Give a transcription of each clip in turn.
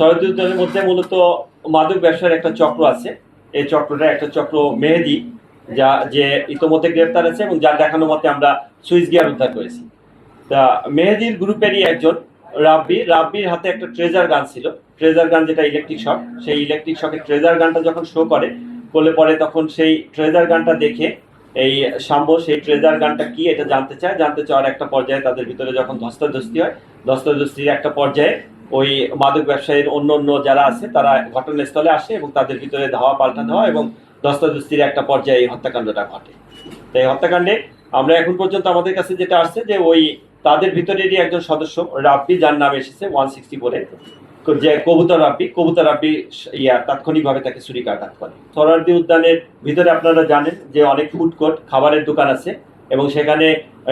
সৈয়দ উদ্যানের মধ্যে মূলত মাদক ব্যবসার একটা চক্র আছে। এই চক্রটা একটা চক্র মেহেদি, যে ইতোমধ্যে গ্রেপ্তার আছে এবং যার দেখানো মতে আমরা সুইচ গিয়ার উদ্ধার করেছি। তা মেহেদির গ্রুপেরই একজন রাব্বির হাতে একটা ট্রেজার গান ছিল। ট্রেজার গান যেটা ইলেকট্রিক শক, সেই ইলেকট্রিক শকের ট্রেজার গানটা যখন শো করলে পরে তখন সেই ট্রেজার গানটা দেখে এই শাম্ব সেই ট্রেজার গানটা কি এটা জানতে চাওয়ার একটা পর্যায়ে তাদের ভিতরে যখন ধস্তাধস্তি হয়, ধস্তাধস্তির একটা পর্যায়ে ওই মাদক ব্যবসায়ীর অন্য যারা আছে তারা ঘটনাস্থলে আসে এবং তাদের ভিতরে ধাওয়া পাল্টা দেওয়া এবং ধস্তাধস্তির একটা পর্যায়ে এই হত্যাকাণ্ডটা ঘটে। তো এই হত্যাকাণ্ডে আমরা এখন পর্যন্ত আমাদের কাছে যেটা আসছে যে ওই তাদের ভিতরেরই একজন সদস্য রাব্বি, যার নাম এসেছে 160 বলে, যে কবুতর রাব্বি তাৎক্ষণিকভাবে তাকে ছুরিকাঘাত করে। সোহরাওয়ার্দী উদ্যানের ভিতরে আপনারা জানেন যে অনেক ফুড কোর্ট, খাবারের দোকান আছে এবং সেখানে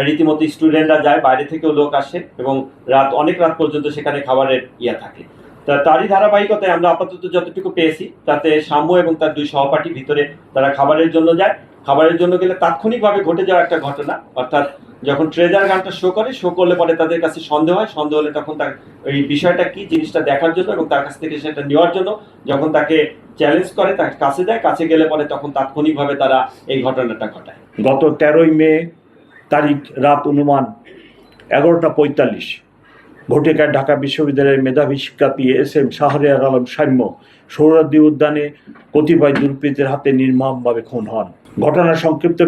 রীতিমতো স্টুডেন্টরা যায়, বাইরে থেকেও লোক আসে এবং অনেক রাত পর্যন্ত সেখানে খাবারের থাকে। তারই ধারাবাহিকতায় আমরা আপাতত যতটুকু পেয়েছি তাতে শাম্য এবং তার দুই সহপাঠী ভিতরে তারা খাবারের জন্য যায়। খাবারের জন্য গেলে তাৎক্ষণিকভাবে ঘটে যাওয়া একটা ঘটনা, অর্থাৎ যখন ট্রেজার গানটা শো করলে পরে তাদের কাছে সন্দেহ হলে তখন তার এই বিষয়টা কি জিনিসটা দেখার জন্য এবং তার কাছ থেকে সেটা নেওয়ার জন্য যখন তাকে চ্যালেঞ্জ করে, তার কাছে যায়, কাছে গেলে পরে তখন তাৎক্ষণিকভাবে তারা এই ঘটনাটা ঘটায়। গত 13ই মে তারিখ রাত অনুমান 11:45 ঘটিকায় ঢাকা বিশ্ববিদ্যালয়ের মেধাবী শিক্ষার্থী SM শাহরিয়ার আলম সাম্য সোহরাওয়ার্দী উদ্যানে কতিপয় দুর্বৃত্তের হাতে নির্মমভাবে খুন হন। ঘটনার সংক্ষিপ্ত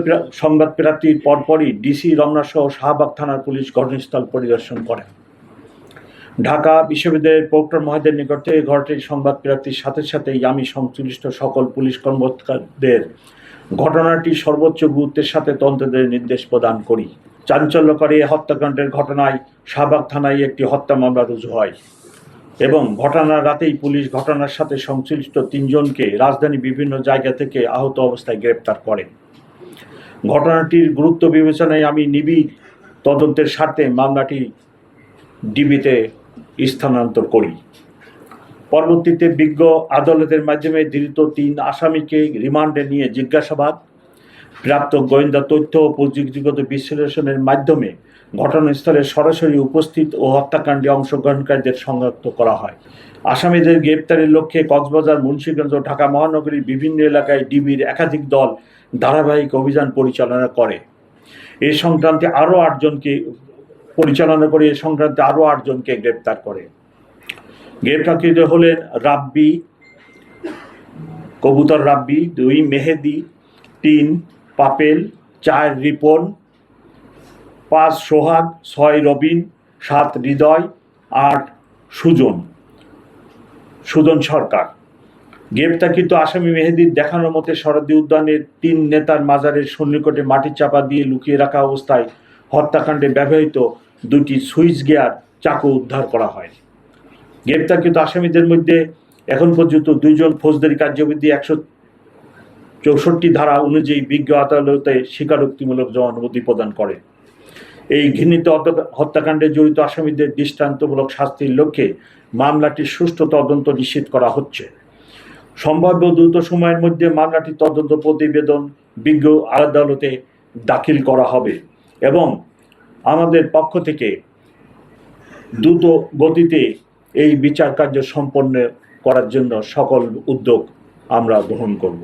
সংবাদ প্রাপ্তির পরপরই ডিসি রমনা সহ শাহবাগ থানার পুলিশ ঘটনাস্থল পরিদর্শন করে। ঢাকা বিশ্ববিদ্যালয়ের প্রক্টর মহোদয়ের নিকট থেকে ঘটনাটির সংবাদ প্রাপ্তির সাথে সাথেই আমি সংশ্লিষ্ট সকল পুলিশ কর্মকর্তাদের ঘটনাটি সর্বোচ্চ গুরুত্বের সাথে তদন্তের নির্দেশ প্রদান করি। চাঞ্চল্যকর এই হত্যাকাণ্ডের ঘটনায় শাহবাগ থানায় একটি হত্যা মামলা রুজু হয় এবং ঘটনার রাতেই পুলিশ ঘটনার সাথে সংশ্লিষ্ট 3 জনকে রাজধানী বিভিন্ন জায়গা থেকে আহত অবস্থায় গ্রেপ্তার করে। ঘটনাটির গুরুত্ব বিবেচনায় আমি নিবিড় তদন্তের স্বার্থে মামলাটি ডিবিতে স্থানান্তর করি। পরবর্তীতে বিজ্ঞ আদালতের মাধ্যমে ধৃত 3 আসামিকে রিমান্ডে নিয়ে জিজ্ঞাসাবাদ, প্রাপ্ত গোয়েন্দা তথ্য ও প্রযুক্তিগত বিশ্লেষণের মাধ্যমে ঘটনাস্থলে সরাসরি উপস্থিত ও হত্যাকাণ্ডে অংশগ্রহণকারীদের শনাক্ত করা হয়। আসামিদের গ্রেপ্তারের লক্ষ্যে কক্সবাজার, মুন্সিগঞ্জ ও ঢাকা মহানগরীর বিভিন্ন এলাকায় ডিবির একাধিক দল ধারাবাহিক অভিযান পরিচালনা করে। এ সংক্রান্তে আরও 8 জনকে গ্রেপ্তার করে। গ্রেপ্তারকৃত হলেন কবুতর রাব্বি, 2 মেহেদি, 3 পাপেল, 4 রিপন, 5 সোহাগ, 6 রবিন, 7 হৃদয়, 8 সুজন সরকার। গ্রেপ্তারকৃত আসামি মেহেদির দেখানো মতে সোহরাওয়ার্দী উদ্যানের 3 নেতার মাজারের সন্নিকটে মাটির চাপা দিয়ে লুকিয়ে রাখা অবস্থায় হত্যাকাণ্ডে ব্যবহৃত 2টি সুইচ গিয়ার চাকু উদ্ধার করা হয়। গ্রেপ্তারকৃত আসামিদের মধ্যে এখন পর্যন্ত 2 জন ফৌজদারি কার্যবিধি 164 ধারা অনুযায়ী বিজ্ঞ আদালতে স্বীকারোক্তিমূলক জবানবন্দি প্রদান করে। এই ঘৃণিত হত্যাকাণ্ডে জড়িত আসামিদের দৃষ্টান্তমূলক শাস্তির লক্ষ্যে মামলাটির সুষ্ঠু তদন্ত নিশ্চিত করা হচ্ছে। সম্ভাব্য দ্রুত সময়ের মধ্যে মামলাটির তদন্ত প্রতিবেদন বিজ্ঞ আদালতে দাখিল করা হবে এবং আমাদের পক্ষ থেকে দ্রুত গতিতে এই বিচার কার্য সম্পন্ন করার জন্য সকল উদ্যোগ আমরা গ্রহণ করব।